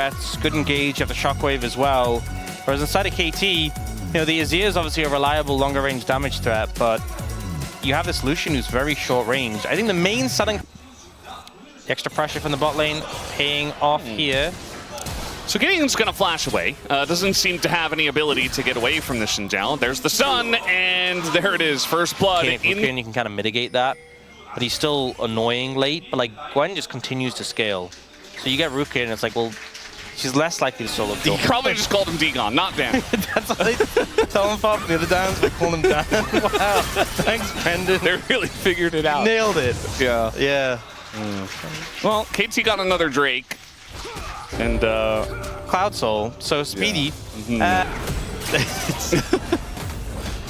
breaths, good engage, you have the shockwave as well. Whereas inside of KT, you know, the Azir is obviously a reliable longer range damage threat, but you have this Lucian who's very short range. I think the main selling... The extra pressure from the bot lane paying off here. So Gideon's gonna flash away. Doesn't seem to have any ability to get away from the Xinjiao. There's the stun, and there it is, first blood. You can kind of mitigate that, but he's still annoying late. But like Gwen just continues to scale. So you get Rukia, and it's like, well, she's less likely to solo kill. He probably just called him Dagon, not Dan. That's what they tell him for the other downs, they call him Dan. Wow, thanks, Brendan. They really figured it out. Nailed it. Yeah. Yeah. Well, KT got another Drake. And Cloud Soul, so Speedy. Yeah.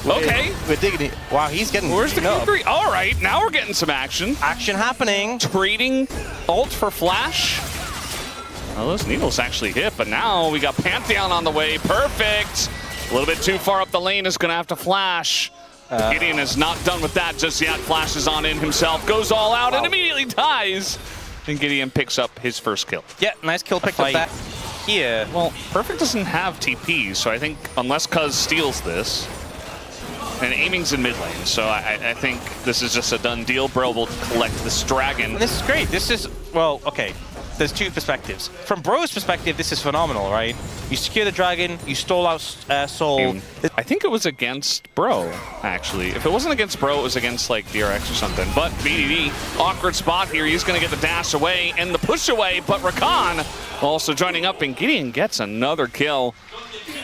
Okay. We're digging it. Wow, he's getting... Where's the Q3? All right, now we're getting some action. Action happening. Trading ult for flash. Well, those needles actually hit, but now we got Pantheon on the way. Perfect. A little bit too far up the lane, is going to have to flash. Gideon is not done with that just yet. Flashes on in himself, goes all out, and immediately dies. And Gideon picks up his first kill. Yeah, nice kill picked up that here. Well, Perfect doesn't have TP, so I think unless Cuz steals this, and aiming's in mid lane, so I think this is just a done deal. Bro will collect this dragon. And this is great. This is, well, okay. There's two perspectives. From Bro's perspective, this is phenomenal, right? You secure the dragon, you stall out Soul. I think it was against Bro, actually. If it wasn't against Bro, it was against like DRX or something. But BDD, awkward spot here. He's going to get the dash away and the push away, but Rakan also joining up, and Gideon gets another kill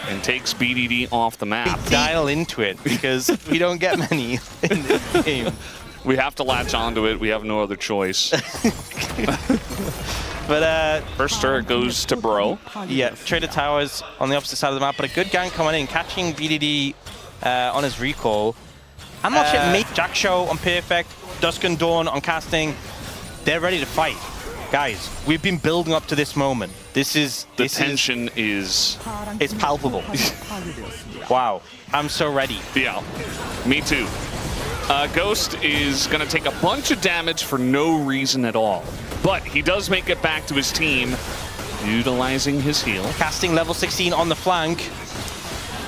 and takes BDD off the map. We dial into it because we don't get many in this game. We have to latch onto it. We have no other choice. But first turret goes to Bro. Yeah, Trader Towers on the opposite side of the map, but a good gank coming in, catching BDD on his recall. I'm not sure. Make Jack Show on Perfect, Dusk and Dawn on casting. They're ready to fight. Guys, we've been building up to this moment. The tension is... It's palpable. Wow, I'm so ready. Yeah, me too. Ghost is going to take a bunch of damage for no reason at all. But he does make it back to his team, utilizing his heal. Casting level 16 on the flank.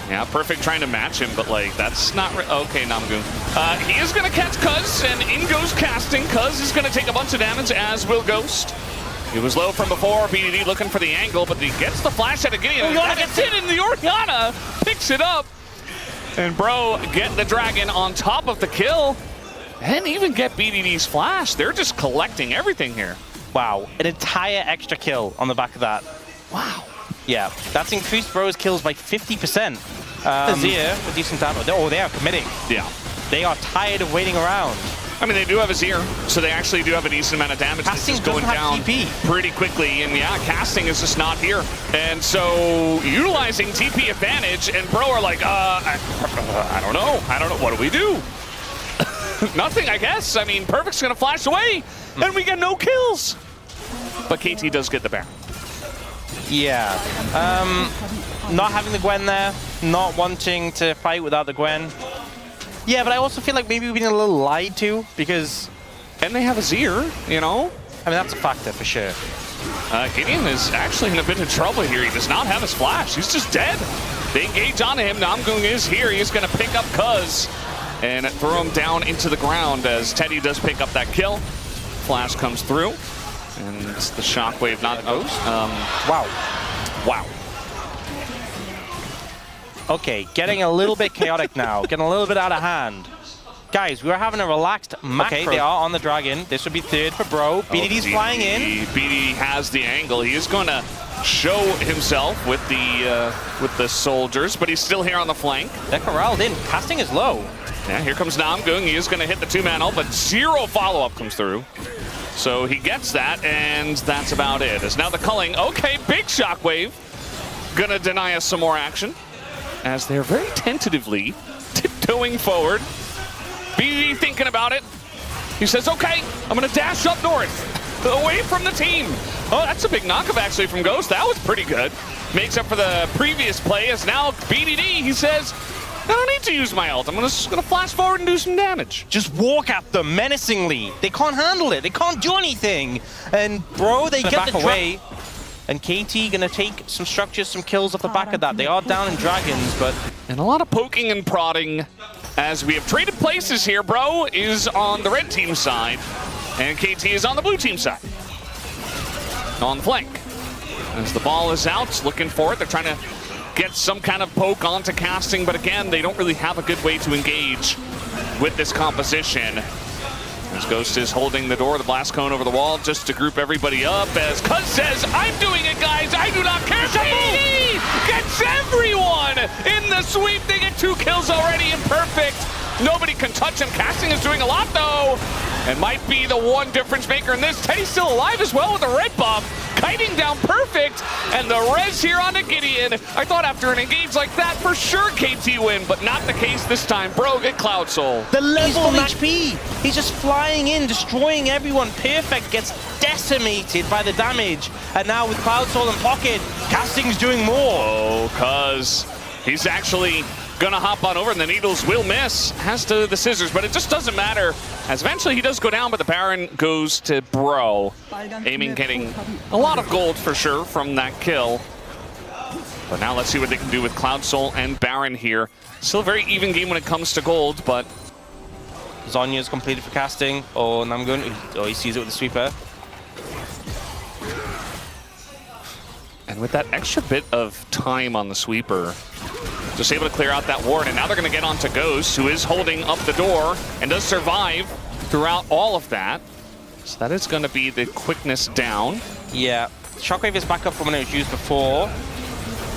Yeah, Perfect trying to match him, but like, that's not... Okay, Namgoon. He is going to catch Cuz, and in goes casting. Cuz is going to take a bunch of damage, as will Ghost. He was low from before. BDD looking for the angle, but he gets the flash out of Gideon. Orianna gets hit, and the Orianna picks it up. And Bro get the dragon on top of the kill. And even get BDD's flash. They're just collecting everything here. Wow, an entire extra kill on the back of that. Wow. Yeah, that's increased Bro's kills by 50%. Azir, a decent damage. Oh, they are committing. Yeah. They are tired of waiting around. I mean, they do have Azir, so they actually do have a decent amount of damage. Casting this is going down TP pretty quickly, and yeah, casting is just not here. And so, utilizing TP advantage, and Bro are like, I don't know. What do we do? Nothing, I guess. I mean, Perfect's gonna flash away, and we get no kills. But KT does get the Baron. Yeah. Not having the Gwen there, not wanting to fight without the Gwen. Yeah, but I also feel like maybe we've been a little lied to, because... And they have Azir, you know? I mean, that's a factor for sure. Gideon is actually in a bit of trouble here. He does not have his flash. He's just dead. They engage onto him. Namgung is here. He's going to pick up Cuz and throw him down into the ground as Teddy does pick up that kill. Flash comes through. And it's the shockwave, not Ghost. Wow. Wow. Okay, getting a little bit chaotic now. Getting a little bit out of hand. Guys, we were having a relaxed macro. Okay, they are on the dragon. This would be third for Bro. BDD's flying in. BD has the angle. He is going to show himself with the soldiers, but he's still here on the flank. They're corralled in. Casting is low. Yeah, here comes Namgung. He is going to hit the two-man ult, but zero follow-up comes through. So he gets that, and that's about it. As now the culling. Okay, big shockwave. Gonna deny us some more action, as they're very tentatively tiptoeing forward. BDD thinking about it. He says, okay, I'm gonna dash up north, away from the team. Oh, that's a big knockup actually from Ghost. That was pretty good. Makes up for the previous play, as now BDD, he says, I don't need to use my ult. I'm just gonna flash forward and do some damage. Just walk at them menacingly. They can't handle it. They can't do anything. And Bro, they get the away. And KT gonna take some structures, some kills off the back of that. They are down in dragons, but... And a lot of poking and prodding as we have traded places here. Bro is on the red team side, and KT is on the blue team side. On the flank. As the ball is out, looking for it. They're trying to get some kind of poke onto casting, but again, they don't really have a good way to engage with this composition. As Ghost is holding the door, the blast cone over the wall, just to group everybody up. As Cuz says, I'm doing it, guys. I do not care. BDD gets everyone in the sweep. They get 2 kills already and perfect. Nobody can touch him. Casting is doing a lot, though. And might be the one difference maker in this. Teddy's still alive as well with a red buff. Kiting down perfect. And the res here onto Gideon. I thought after an engage like that, for sure KT win, but not the case this time. Bro, get Cloud Soul. The level of HP. He's just flying in, destroying everyone. Perfect gets decimated by the damage. And now with Cloud Soul in pocket, Casting's doing more. Oh, Cuz he's actually gonna hop on over, and the needles will miss. Has to the scissors, but it just doesn't matter, as eventually he does go down, but the Baron goes to Bro. Aiming, getting a lot of gold for sure from that kill. But now let's see what they can do with Cloud Soul and Baron here. Still a very even game when it comes to gold, but... Zhonya's completed for casting. Oh, Namgun, oh, he sees it with the sweeper. And with that extra bit of time on the sweeper, just able to clear out that ward, and now they're going to get onto Ghost, who is holding up the door and does survive throughout all of that. So that is going to be the quickness down. Yeah, Shockwave is back up from when it was used before.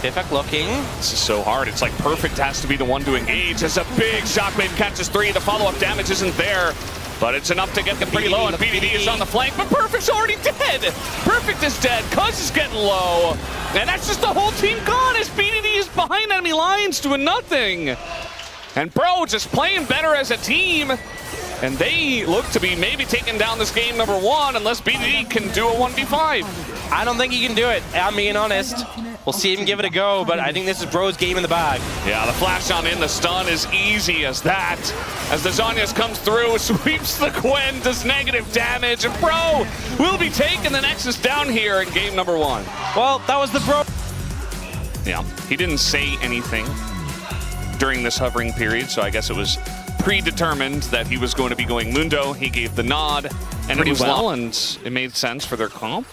Perfect looking. This is so hard. It's like Perfect has to be the one to engage. As a big Shockwave catches 3. The follow-up damage isn't there, but it's enough to get them pretty low, and BDD is on the flank, but Perfect's already dead. Perfect is dead. Cuz is getting low. And that's just the whole team gone as BDD is behind enemy lines doing nothing. And Bro just playing better as a team. And they look to be maybe taking down this game number 1 unless BDD can do a 1v5. I don't think he can do it, I'm being honest. We'll see him give it a go, but I think this is Bro's game in the bag. Yeah, the flash on in, the stun is easy as that. As the Zhonya's comes through, sweeps the Gwen, does negative damage, and Bro will be taking the Nexus down here in game number 1. Well, that was the Bro. Yeah, he didn't say anything during this hovering period, so I guess it was predetermined that he was going to be going Mundo. He gave the nod, and it was well, and it made sense for their comp.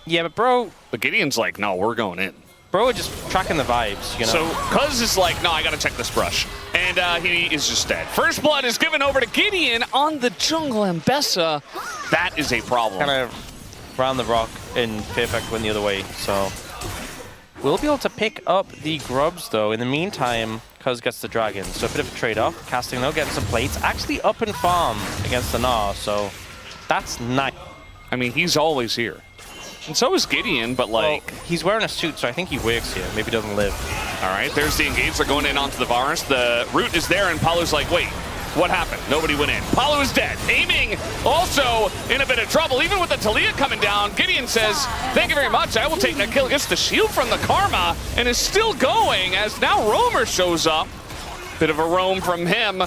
Yeah, but Bro... But Gideon's like, no, we're going in. Bro just tracking the vibes, you know? So Cuz is like, no, I gotta check this brush. And he is just dead. First blood is given over to Gideon on the jungle Ambessa. That is a problem. Kind of round the rock and Perfect went the other way, so... We'll be able to pick up the grubs, though. In the meantime, Cuz gets the dragon. So a bit of a trade-off. Casting, though, getting some plates. Actually up and farm against the Gnar, so that's nice. I mean, he's always here. And so is Gideon, but like... Well, he's wearing a suit, so I think he works here. Maybe doesn't live. All right, there's the engage. They're going in onto the Varus. The root is there, and Palu's like, wait, what happened? Nobody went in. Palu is dead. Aiming also in a bit of trouble. Even with the Talia coming down, Gideon says, thank you very much. I will take that kill. Gets the shield from the Karma and is still going as now Roamer shows up. Bit of a roam from him.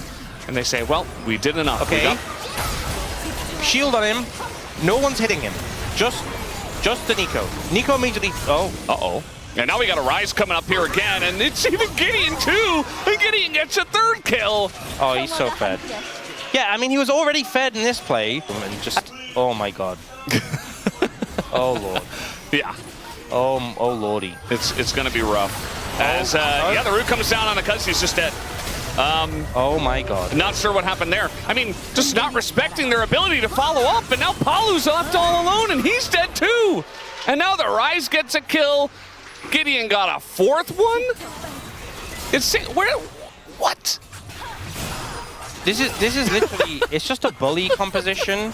And they say, well, we did enough. Okay. Shield on him. No one's hitting him. Just the Nico. Nico immediately... Oh. Uh-oh. And now we got a Rise coming up here again, and it's even Gideon too! And Gideon gets a 3rd kill! Oh, he's so fed. Yeah, I mean, he was already fed in this play. And just... Oh, my God. Oh, Lord. Yeah. Oh, Lordy. It's going to be rough. As, yeah, the root comes down on the Cuz, he's just dead. Oh my God. Not sure what happened there. I mean, just not respecting their ability to follow up, and now Palu's left all alone, and he's dead too! And now the Rise gets a kill. Gideon got a 4th one? It's... Where... What? This is literally... It's just a bully composition.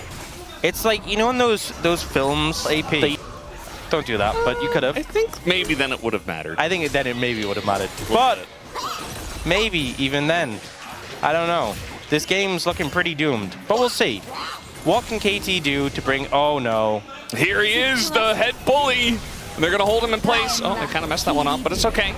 It's like, you know in those films, AP... Don't do that, but you could have. I think maybe then it would have mattered. I think then it maybe would have mattered. But... Maybe even then. I don't know. This game's looking pretty doomed. But we'll see. What can KT do to bring... Oh, no. Here he is, the head bully. And they're going to hold him in place. Oh, they kind of messed that one up, but it's okay.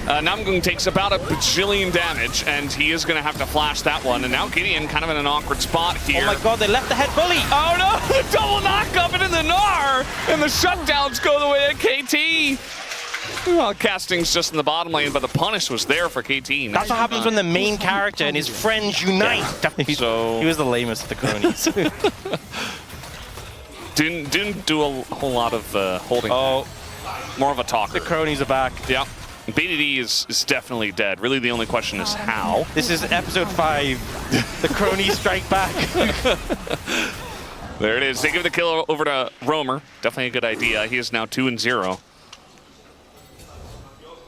Namgung takes about a bajillion damage, and he is going to have to flash that one. And now Gideon kind of in an awkward spot here. Oh my god, they left the head bully! Oh no, the double knock up into the Gnar, and the shutdowns go the way of KT. Well, Casting's just in the bottom lane, but the punish was there for KT. That's what happens when the main character and his friends unite. Yeah. So he was the lamest of the cronies. didn't do a whole lot of holding. Oh, more of a talker. the cronies are back. Yeah. BDD is definitely dead. Really, the only question is how. This is episode 5. The cronies strike back. There it is. They give the kill over to Roamer. Definitely a good idea. He is now 2-0.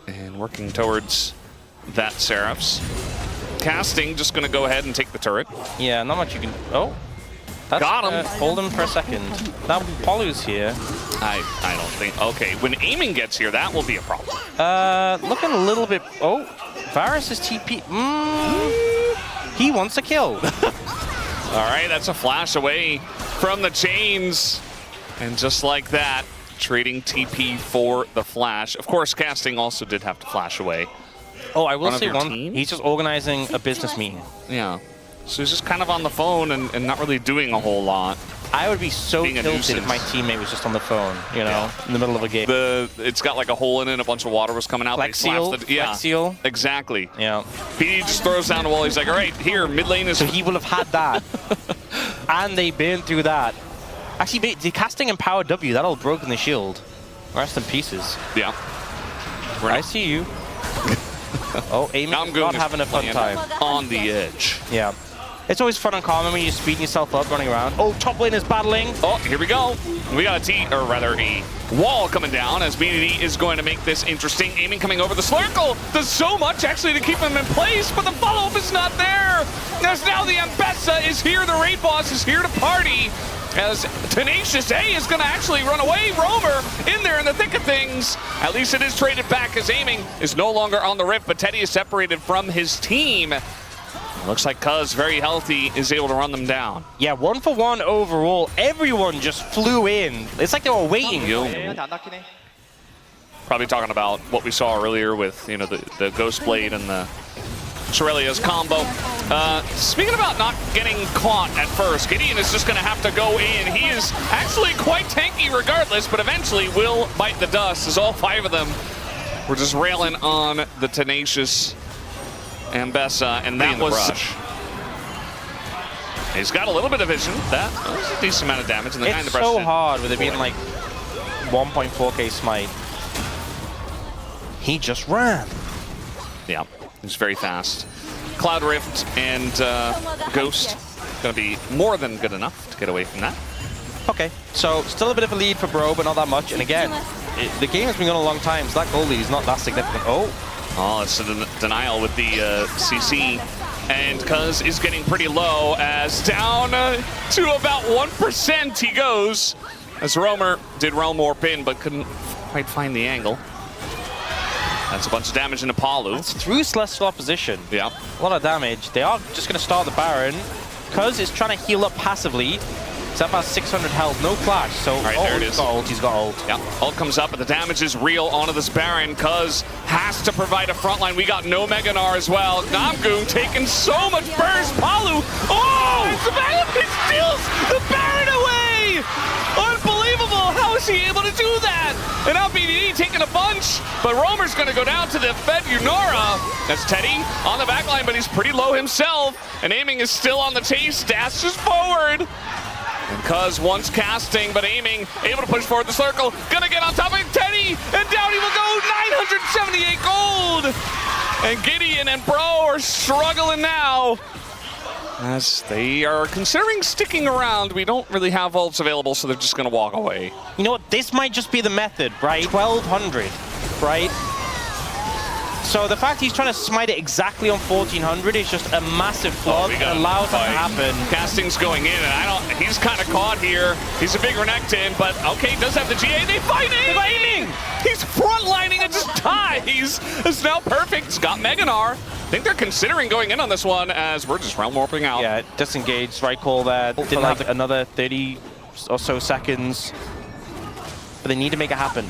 And working towards that Seraphs. Casting just going to go ahead and take the turret. Yeah, not much you can... Oh. That's, got him. Hold him for a second. Now Polu's here. I don't think... Okay, when aiming gets here, that will be a problem. Looking a little bit... Oh, Varus is TP. He wants a kill. All right, that's a flash away from the chains. And just like that, trading TP for the flash. Of course, Casting also did have to flash away. Oh, I will say one. He's just organizing a business meeting. Yeah. So he's just kind of on the phone and not really doing a whole lot. I would be so tilted if my teammate was just on the phone, you know, in the middle of a game. It's got like a hole in it, a bunch of water was coming out. Flex seal? Yeah, Flex seal? exactly. Yeah. PD just throws down the wall. He's like, all right, here, mid lane is... So he will have had that. And they burned through that. Actually, the Casting and Power W, that all broken the shield. Rest in pieces. Yeah. I see you. Oh, aiming not having a fun time. On the edge. Yeah. It's always fun and common when you're speeding yourself up, running around. Oh, top lane is battling. Oh, here we go. We got a wall coming down as BDD is going to make this interesting. Aiming coming over the circle. Does so much actually to keep him in place, but the follow-up is not there. As now the Ambessa is here. The raid boss is here to party. As Tenacious A is going to actually run away. Roamer in there in the thick of things. At least it is traded back as aiming is no longer on the rift, but Teddy is separated from his team. Looks like Cuz, very healthy, is able to run them down. Yeah, 1-for-1 overall. Everyone just flew in. It's like they were waiting. Probably talking about what we saw earlier with, you know, the Ghost Blade and the Shurelia's combo. Speaking about not getting caught at first, Gideon is just going to have to go in. He is actually quite tanky regardless, but eventually will bite the dust as all 5 of them were just railing on the Tenacious Ambessa, and that was... He's got a little bit of vision. That was a decent amount of damage. And the guy in the brush so hard with it being like 1.4k smite. He just ran. Yeah, he's very fast. Cloud Rift and Ghost going to be more than good enough to get away from that. Okay, so still a bit of a lead for Bro, but not that much. And again, the game has been going a long time, so that goal lead is not that significant. Oh, it's a denial with the CC. And Cuz is getting pretty low as down to about 1% he goes. As Roamer did realm warp in, but couldn't quite find the angle. That's a bunch of damage into Palu. It's through Celestial Opposition. Yeah. A lot of damage. They are just going to start the Baron. Cuz is trying to heal up passively. It's about 600 health, no flash. So, right, there it is. He's got ult. Yeah, ult comes up, but the damage is real onto this Baron. Cuz has to provide a front line. We got no Mega Gnar as well. Namgung taking so much burst. Palu, he steals the Baron away! Unbelievable! How is he able to do that? And now BDD taking a bunch, but Roamer's going to go down to defend Yunara. That's Teddy on the back line, but he's pretty low himself. And aiming is still on the chase, dashes forward. And Cuz once casting, but aiming, able to push forward the circle. Gonna get on top of Teddy, and down he will go, 978 gold! And Gideon and Bro are struggling now. As they are considering sticking around. We don't really have ults available, so they're just gonna walk away. You know what, this might just be the method, right? 1200, right? So the fact he's trying to smite it exactly on 1400 is just a massive flaw that allows that to happen. Casting's going in, and he's kind of caught here. He's a big Renekton, but okay, does have the GA. They fight aiming! He's frontlining and just dies. It's now perfect. He's got Mega Gnar. I think they're considering going in on this one as we're just realm warping out. Yeah, disengaged, right call there. Didn't have another 30 or so seconds. But they need to make it happen.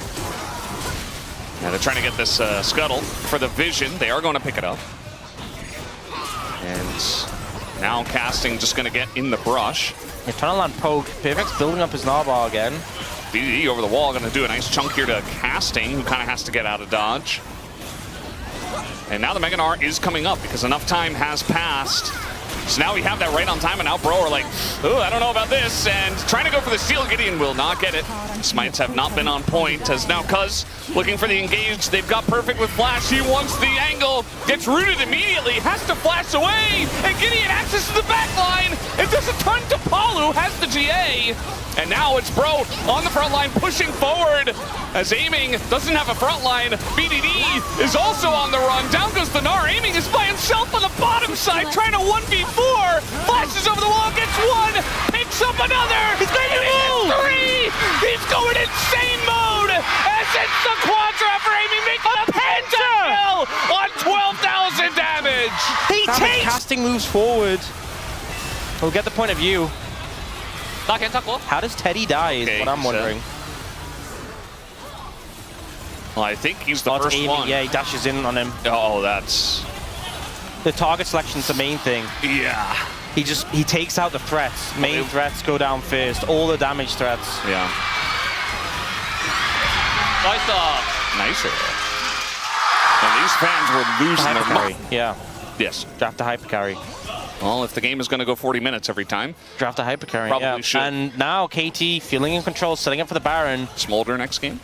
And they're trying to get this scuttle for the vision. They are going to pick it up. And now casting just going to get in the brush. They're trying to land poke. Perfect's building up his Narbar again. BDD over the wall, going to do a nice chunk here to casting, who kind of has to get out of dodge. And now the Mega Gnar is coming up because enough time has passed. So now we have that right on time, and now Bro are like, oh, I don't know about this, and trying to go for the steal. Gideon will not get it. Smites have not been on point, as now Cuz looking for the engage. They've got Perfect with flash. He wants the angle, gets rooted immediately, has to flash away, and Gideon accesses the back line. It does a ton to Palu, has the GA. And now it's Bro on the front line pushing forward as Aiming doesn't have a front line. BDD is also on the run. Down goes the Gnar. Aiming is by himself on the bottom side trying to 1v4. Flashes over the wall, gets one, picks up another. He's going to move. Three. He's going insane mode as it's the Quadra for Aiming making a pentakill on 12,000 damage. He takes. Casting moves forward. We'll get the point of view. How does Teddy die is what I'm wondering. Well, I think he's the first one. Yeah, he dashes in on him. Oh, that's... The target selection's the main thing. Yeah. He takes out the threats. Main threats go down first. All the damage threats. Yeah. Nicer. And these fans were losing their mind. Yeah. Yes. Draft a hyper carry. Well, if the game is going to go 40 minutes every time. Draft a hyper carry. Probably should. And now KT feeling in control, setting up for the Baron. Smolder next game.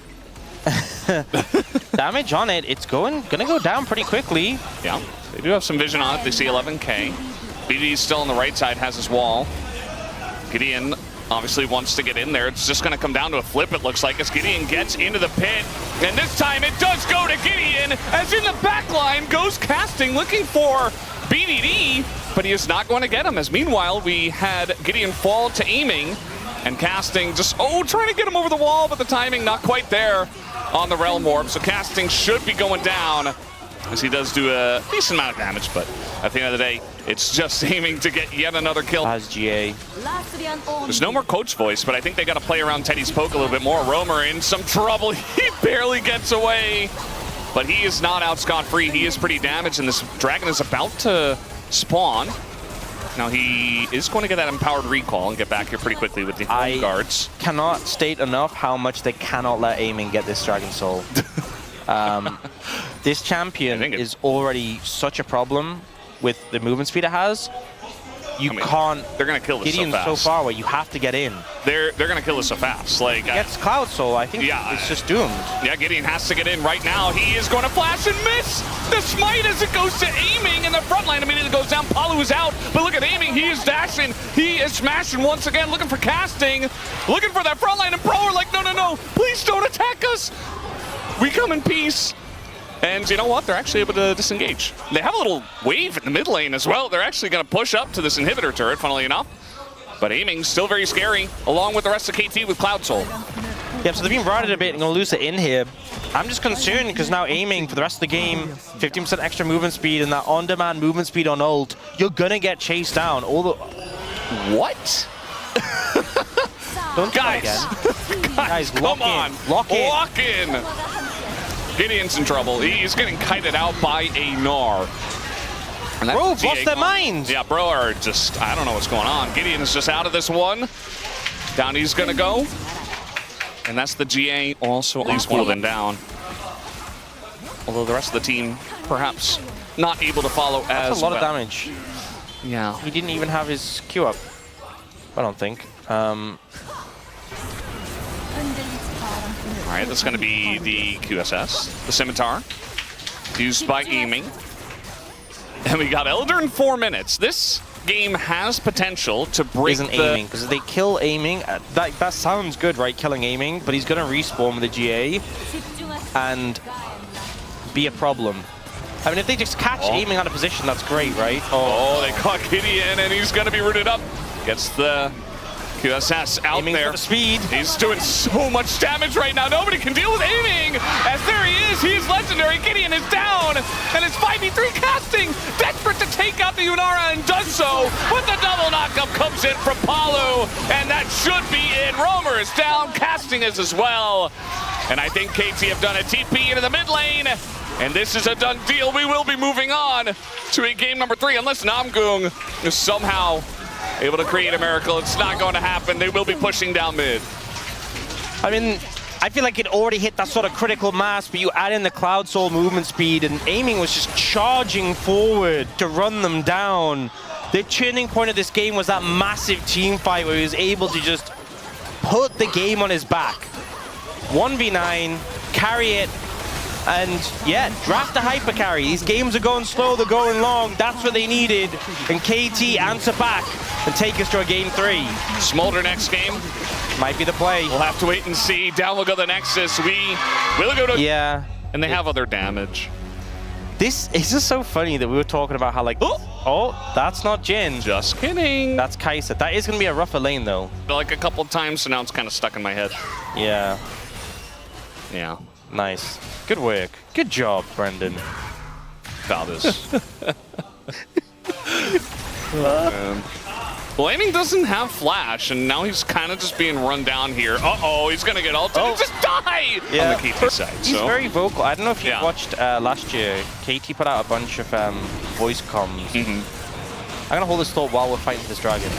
Damage on it. It's gonna go down pretty quickly. Yeah. They do have some vision on it. They see 11K. BDD still on the right side, has his wall. Gideon obviously wants to get in there. It's just going to come down to a flip, it looks like, as Gideon gets into the pit. And this time it does go to Gideon, as in the back line goes casting, looking for BDD, but he is not going to get him, as meanwhile we had Gideon fall to Aiming, and casting just, trying to get him over the wall, but the timing not quite there on the Realm Orb. So casting should be going down, as he does do a decent amount of damage, but at the end of the day, it's just aiming to get yet another kill. Has GA. There's no more coach voice, but I think they got to play around Teddy's poke a little bit more. Roamer in some trouble. He barely gets away, but he is not out scot-free. He is pretty damaged, and this dragon is about to spawn. Now he is going to get that empowered recall and get back here pretty quickly with the home guards. Cannot state enough how much they cannot let Aiming get this Dragon Soul. This champion is already such a problem with the movement speed it has. Can't. They're gonna kill this Gideon's so fast. so far away. You have to get in. They're gonna kill this so fast. Like gets Cloud Soul. I think it's just doomed. Yeah, Gideon has to get in right now. He is going to flash and miss the smite as it goes to Aiming, and the front line immediately goes down. Palu is out, but look at Aiming. He is dashing. He is smashing once again, looking for casting, looking for that front line. And Bro are like, no, please don't attack us. We come in peace. And you know what? They're actually able to disengage. They have a little wave in the mid lane as well. They're actually going to push up to this inhibitor turret, funnily enough. But Aiming still very scary, along with the rest of KT with Cloud Soul. Yeah, so they've been routed a bit and going to lose it in here. I'm just concerned because now Aiming for the rest of the game, 15% extra movement speed and that on-demand movement speed on ult, you're going to get chased down. What? Don't guys, come on. Lock in. Lock in. Gideon's in trouble. He's getting kited out by a Gnar. Bro, lost their minds. Yeah, Bro are just, I don't know what's going on. Gideon is just out of this one. Down he's going to go. And that's the GA, also at least one of them down. Although the rest of the team, perhaps not able to follow as well. That's a lot of damage. Yeah. He didn't even have his Q up, I don't think. All right, that's going to be the QSS, the Scimitar, used by Aiming. And we got Elder in 4 minutes. This game has potential to break Aiming, because if they kill Aiming, that sounds good, right, killing Aiming, but he's going to respawn with the GA and be a problem. I mean, if they just catch Aiming out of position, that's great, right? Oh, they caught Gideon, and he's going to be rooted up. Gets the QSS out Aiming there. For the speed. He's doing so much damage right now. Nobody can deal with Aiming. As there he is. He is legendary. Gideon is down. And it's 5v3 casting. Desperate to take out the Unara and does so. But the double knockup comes in from Palu. And that should be it. Roamer is down. Casting is as well. And I think KT have done a TP into the mid lane. And this is a done deal. We will be moving on to a game number 3, unless Namgung is somehow able to create a miracle. It's not going to happen. They will be pushing down mid. I mean, I feel like it already hit that sort of critical mass, but you add in the Cloud Soul movement speed, and Aiming was just charging forward to run them down. The turning point of this game was that massive team fight where he was able to just put the game on his back. 1v9, carry it, and yeah, draft a hyper carry. These games are going slow, they're going long. That's what they needed. And KT answer back and take us to a game 3. Smolder next game. Might be the play. We'll have to wait and see. Down will go the Nexus. We will go to... Yeah. And they have other damage. This is just so funny that we were talking about how like, oh, that's not Jin. Just kidding. That's Kai'Sa. That is going to be a rougher lane though. Like a couple times, so now it's kind of stuck in my head. Yeah. Yeah. Nice. Good work. Good job, Brendan. Valdez. Well, Aiming doesn't have flash, and now he's kind of just being run down here. Uh-oh, he's going to get ulted and just die on the KT side. He's very vocal. I don't know if you watched last year. KT put out a bunch of voice comms. I'm going to hold this thought while we're fighting this dragon.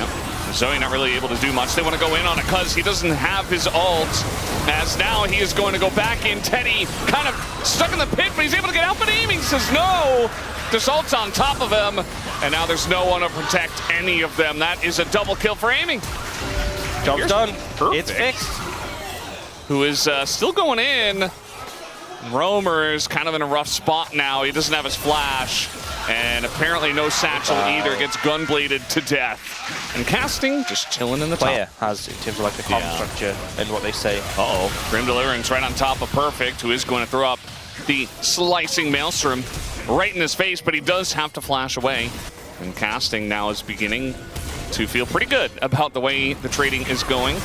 Zoe not really able to do much. They want to go in on it because he doesn't have his ult. As now he is going to go back in. Teddy kind of stuck in the pit, but he's able to get out, but Aiming says no. This ult's on top of him, and now there's no one to protect any of them. That is a double kill for Aiming. Job's done. Perfect. It's fixed. Who is still going in. Roamer is kind of in a rough spot now. He doesn't have his flash, and apparently no satchel either. Gets gunbladed to death. And Casting just chilling in the top. Player has in terms of like the comp structure and what they say. Uh-oh. Grim Deliverance right on top of Perfect, who is going to throw up the slicing Maelstrom right in his face, but he does have to flash away. And Casting now is beginning to feel pretty good about the way the trading is going.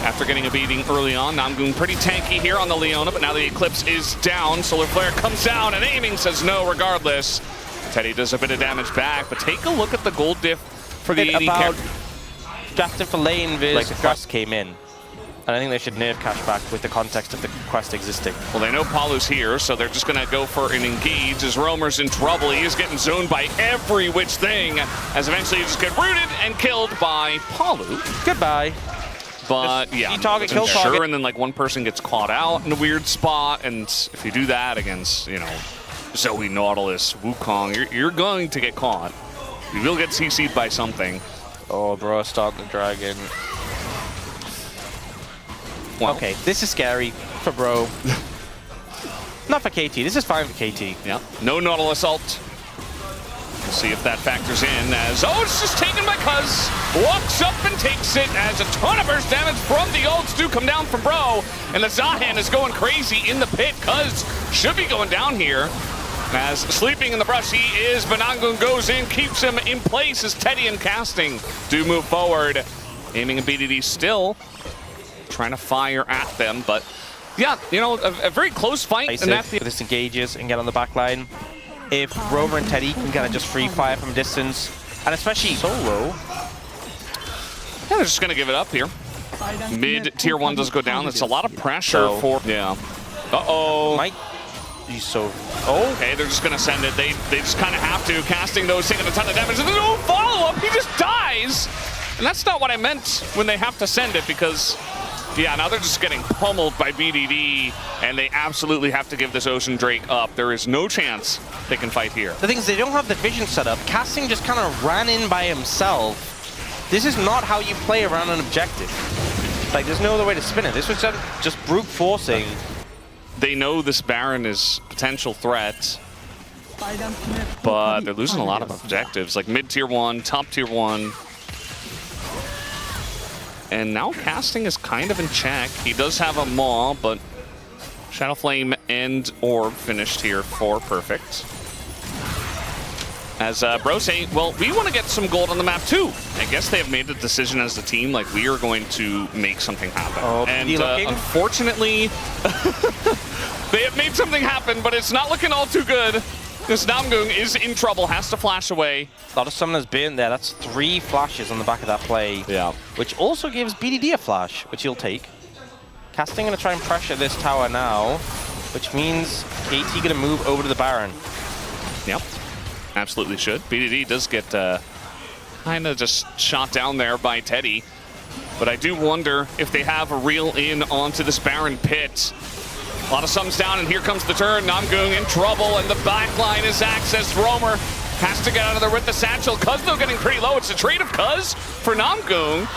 After getting a beating early on, Namgung pretty tanky here on the Leona, but now the Eclipse is down. Solar Flare comes down, and Aiming says no regardless. Teddy does a bit of damage back, but take a look at the gold diff for the AD character. Drafted for lane viz. Like the quest came in. And I think they should nerf cashback with the context of the quest existing. Well, they know Palu's here, so they're just going to go for an engage as Roamer's in trouble. He is getting zoned by every which thing, as eventually he just gets rooted and killed by Palu. Goodbye. But yeah, target, kill target. And then like one person gets caught out in a weird spot, and if you do that against, you know, Zoe, Nautilus, Wukong, you're going to get caught. You will get CC'd by something. Oh, bro, start the dragon. Well, okay, this is scary for bro. Not for KT. This is fine for KT. Yeah, no Nautilus ult. We'll see if that factors in as, oh, it's just taken by Cuz. Walks up and takes it as a ton of burst damage from the ults do come down from bro. And the Zahan is going crazy in the pit. Cuz should be going down here. As sleeping in the brush he is, but Namgung goes in, keeps him in place as Teddy and Casting do move forward. Aiming and BDD still trying to fire at them, but yeah, you know, a very close fight. And that this engages and get on the back line. If Roamer and Teddy can kind of just free fire from distance, and especially solo. Yeah, they're just gonna give it up here. Mid tier 1 does go down. That's a lot of pressure for. Yeah. Uh-oh. Mike. He's so. Oh. Okay, they're just gonna send it. They just kind of have to. Casting those, taking a ton of damage. And there's no follow-up. He just dies. And that's not what I meant when they have to send it, because yeah, now they're just getting pummeled by BDD, and they absolutely have to give this Ocean Drake up. There is no chance they can fight here. The thing is, they don't have the vision set up. Casting just kind of ran in by himself. This is not how you play around an objective. Like, there's no other way to spin it. This was just brute forcing. They know this Baron is a potential threat, but they're losing a lot of objectives, like mid tier 1, top tier 1. And now Casting is kind of in check. He does have a Maw, but Shadow Flame and Orb finished here for Perfect. As Bro say, well, we want to get some gold on the map too. I guess they have made the decision as a team, like, we are going to make something happen. Oh, and unfortunately, they have made something happen, but it's not looking all too good. This Namgung is in trouble, has to flash away. A lot of summoners been there. That's 3 flashes on the back of that play. Yeah. Which also gives BDD a flash, which he'll take. Casting going to try and pressure this tower now, which means KT going to move over to the Baron. Yep, absolutely should. BDD does get kind of just shot down there by Teddy. But I do wonder if they have a reel in onto this Baron pit. A lot of sums down, and here comes the turn. Namgung in trouble, and the backline is accessed. Roamer has to get out of there with the satchel. Cuz though getting pretty low. It's a trade of Cuz for Namgung,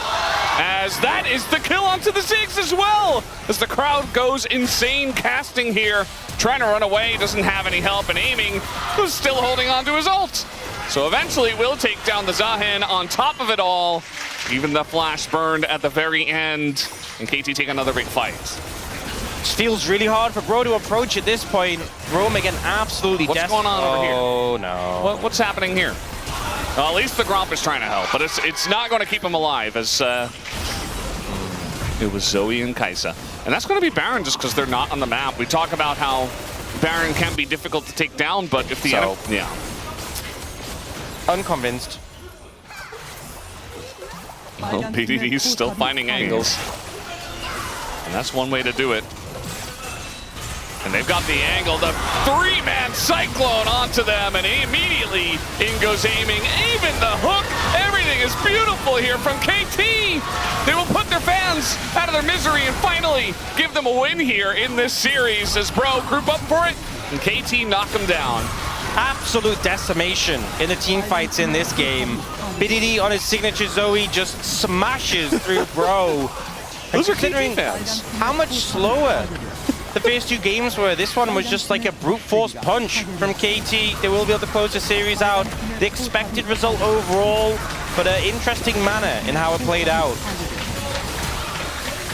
as that is the kill onto the Ziggs as well. As the crowd goes insane, casting here, trying to run away, doesn't have any help, and aiming, who's still holding on to his ult. So eventually will take down the Zahen on top of it all. Even the flash burned at the very end, and KT take another big fight. It feels really hard for Bro to approach at this point. Rome again absolutely desperate. What's going on over here? Oh no. What's happening here? Well, at least the Gromp is trying to help, but it's not going to keep him alive, as it was Zoe and Kaisa. And that's going to be Baron just because they're not on the map. We talk about how Baron can be difficult to take down, but if the yeah. Unconvinced. Well, BDD's still finding angles. And that's one way to do it. And they've got the angle, the three-man cyclone onto them, and immediately in goes aiming. Even the hook, everything is beautiful here from KT. They will put their fans out of their misery and finally give them a win here in this series as Bro group up for it, and KT knock them down. Absolute decimation in the team fights in this game. BDD on his signature Zoe just smashes through Bro. Those are considering fans. How much slower the first two games were. This one was just like a brute force punch from KT. They will be able to close the series out. The expected result overall, but an interesting manner in how it played out.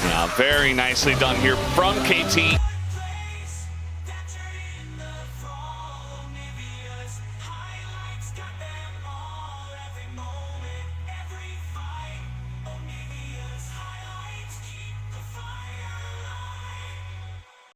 Yeah, very nicely done here from KT.